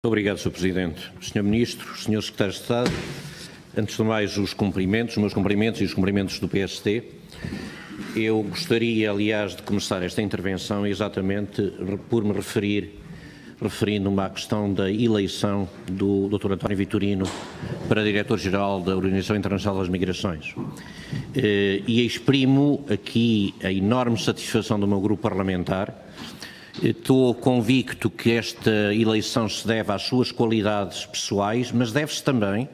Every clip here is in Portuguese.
Obrigado, Sr. Presidente. Sr. Ministro, Sr. Secretário de Estado, antes de mais os meus cumprimentos e os cumprimentos do PST. Eu gostaria, aliás, de começar esta intervenção exatamente por me referindo-me à questão da eleição do Dr. António Vitorino para Diretor-Geral da Organização Internacional das Migrações. E exprimo aqui a enorme satisfação do meu grupo parlamentar. Estou convicto que esta eleição se deve às suas qualidades pessoais, mas deve-se também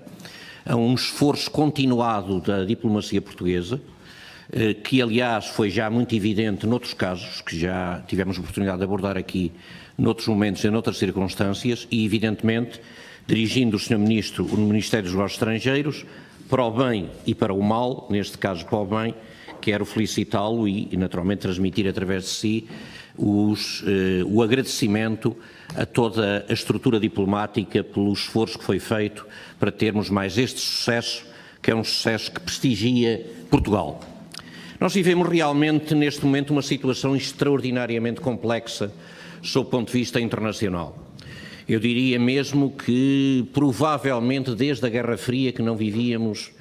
a um esforço continuado da diplomacia portuguesa, que aliás foi já muito evidente noutros casos, que já tivemos a oportunidade de abordar aqui noutros momentos e noutras circunstâncias, e evidentemente dirigindo o Sr. Ministro o Ministério dos Negócios Estrangeiros, para o bem e para o mal, neste caso para o bem, quero felicitá-lo e naturalmente transmitir através de si o agradecimento a toda a estrutura diplomática pelo esforço que foi feito para termos mais este sucesso, que é um sucesso que prestigia Portugal. Nós vivemos realmente neste momento uma situação extraordinariamente complexa sob o ponto de vista internacional. Eu diria mesmo que provavelmente desde a Guerra Fria que não vivíamos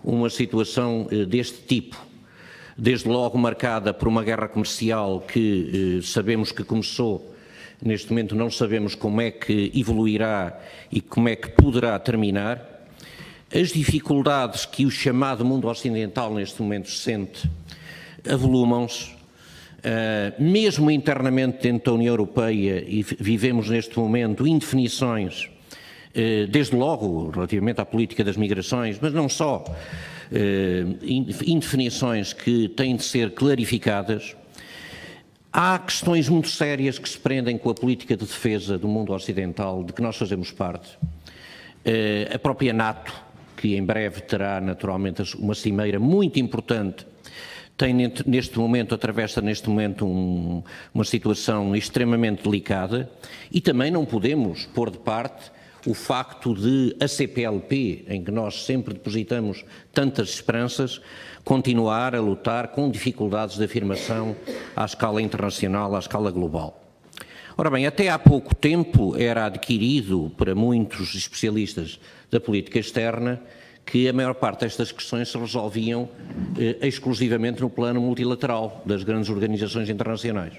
uma situação deste tipo. Desde logo marcada por uma guerra comercial que sabemos que começou, neste momento não sabemos como é que evoluirá e como é que poderá terminar. As dificuldades que o chamado mundo ocidental neste momento sente avolumam-se, mesmo internamente dentro da União Europeia, e vivemos neste momento indefinições, desde logo relativamente à política das migrações, mas não só, indefinições que têm de ser clarificadas. Há questões muito sérias que se prendem com a política de defesa do mundo ocidental, de que nós fazemos parte. A própria NATO, que em breve terá naturalmente uma cimeira muito importante, tem neste momento, atravessa neste momento uma situação extremamente delicada, e também não podemos pôr de parte o facto de a CPLP, em que nós sempre depositamos tantas esperanças, continuar a lutar com dificuldades de afirmação à escala internacional, à escala global. Ora bem, até há pouco tempo era adquirido para muitos especialistas da política externa que a maior parte destas questões se resolviam exclusivamente no plano multilateral das grandes organizações internacionais.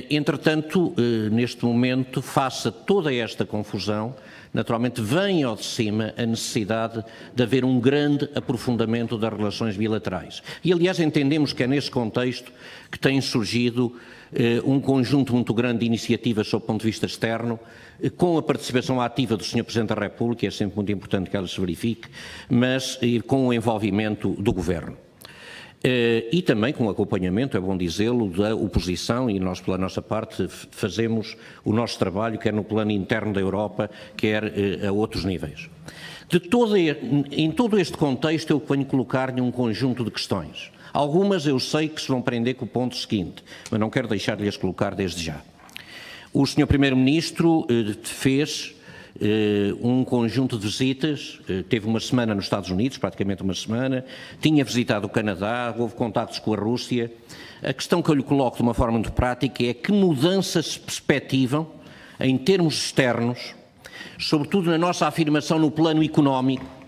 Entretanto, neste momento, face a toda esta confusão, naturalmente vem ao de cima a necessidade de haver um grande aprofundamento das relações bilaterais. E, aliás, entendemos que é nesse contexto que tem surgido um conjunto muito grande de iniciativas sob o ponto de vista externo, com a participação ativa do Sr. Presidente da República, é sempre muito importante que ela se verifique, mas com o envolvimento do Governo. E também com o acompanhamento, é bom dizê-lo, da oposição, e nós, pela nossa parte, fazemos o nosso trabalho, quer no plano interno da Europa, quer a outros níveis. Em todo este contexto, eu venho colocar-lhe um conjunto de questões. Algumas eu sei que se vão prender com o ponto seguinte, mas não quero deixar de as colocar desde já. O Sr. Primeiro-Ministro fez um conjunto de visitas, teve uma semana nos Estados Unidos, praticamente uma semana, tinha visitado o Canadá, houve contactos com a Rússia. A questão que eu lhe coloco de uma forma muito prática é que mudanças se perspectivam em termos externos, sobretudo na nossa afirmação no plano económico,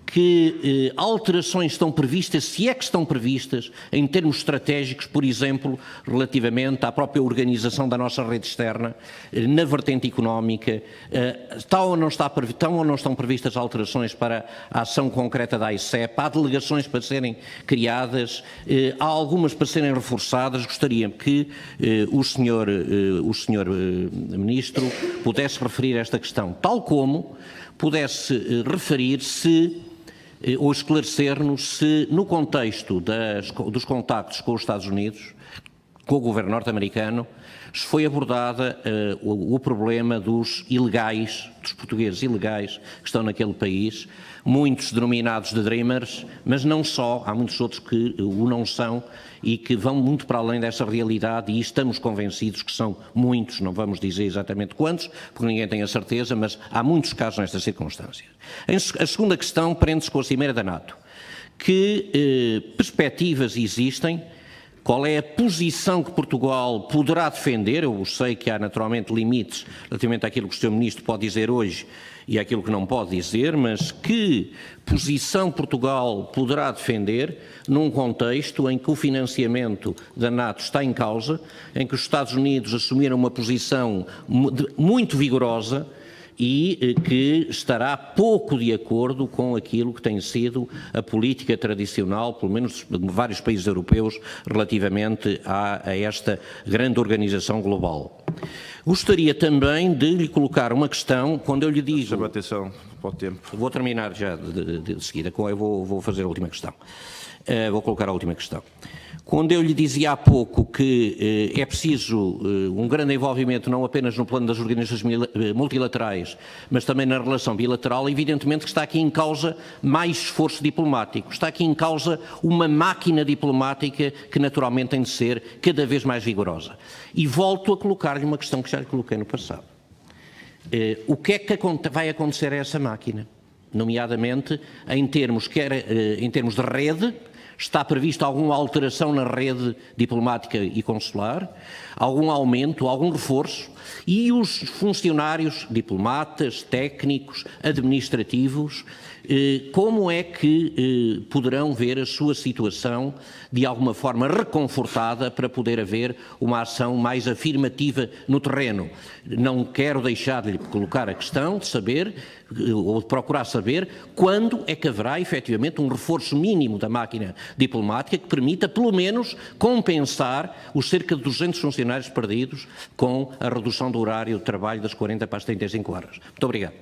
que alterações estão previstas, se é que estão previstas, em termos estratégicos, por exemplo, relativamente à própria organização da nossa rede externa, na vertente económica, estão ou não estão previstas alterações para a ação concreta da AICEP, há delegações para serem criadas, há algumas para serem reforçadas. Gostaria que o senhor Ministro pudesse referir esta questão, tal como pudesse referir-se ou esclarecer-nos se, no contexto dos contactos com os Estados Unidos, com o governo norte-americano, se foi abordada o problema dos ilegais, dos portugueses ilegais que estão naquele país, muitos denominados de Dreamers, mas não só, há muitos outros que o não são e que vão muito para além dessa realidade, e estamos convencidos que são muitos, não vamos dizer exatamente quantos, porque ninguém tem a certeza, mas há muitos casos nestas circunstâncias. A segunda questão prende-se com a Cimeira da NATO. Que perspectivas existem qual é a posição que Portugal poderá defender. Eu sei que há naturalmente limites relativamente àquilo que o Sr. Ministro pode dizer hoje e àquilo que não pode dizer, mas que posição Portugal poderá defender num contexto em que o financiamento da NATO está em causa, em que os Estados Unidos assumiram uma posição muito vigorosa e que estará pouco de acordo com aquilo que tem sido a política tradicional, pelo menos de vários países europeus, relativamente a esta grande organização global. Gostaria também de lhe colocar uma questão, quando eu lhe digo... Chama atenção para o tempo. Vou terminar já de seguida, eu vou fazer a última questão. Vou colocar a última questão. Quando eu lhe dizia há pouco que é preciso um grande envolvimento não apenas no plano das organizações multilaterais, mas também na relação bilateral, evidentemente que está aqui em causa mais esforço diplomático, está aqui em causa uma máquina diplomática que naturalmente tem de ser cada vez mais vigorosa. E volto a colocar-lhe uma questão que já lhe coloquei no passado. O que é que vai acontecer a essa máquina? Nomeadamente em termos de rede. Está prevista alguma alteração na rede diplomática e consular, algum aumento, algum reforço, e os funcionários, diplomatas, técnicos, administrativos, como é que poderão ver a sua situação de alguma forma reconfortada para poder haver uma ação mais afirmativa no terreno? Não quero deixar de lhe colocar a questão de saber, ou de procurar saber, quando é que haverá efetivamente um reforço mínimo da máquina diplomática que permita, pelo menos, compensar os cerca de 200 funcionários perdidos com a redução do horário de trabalho das 40 para as 35 horas. Muito obrigado.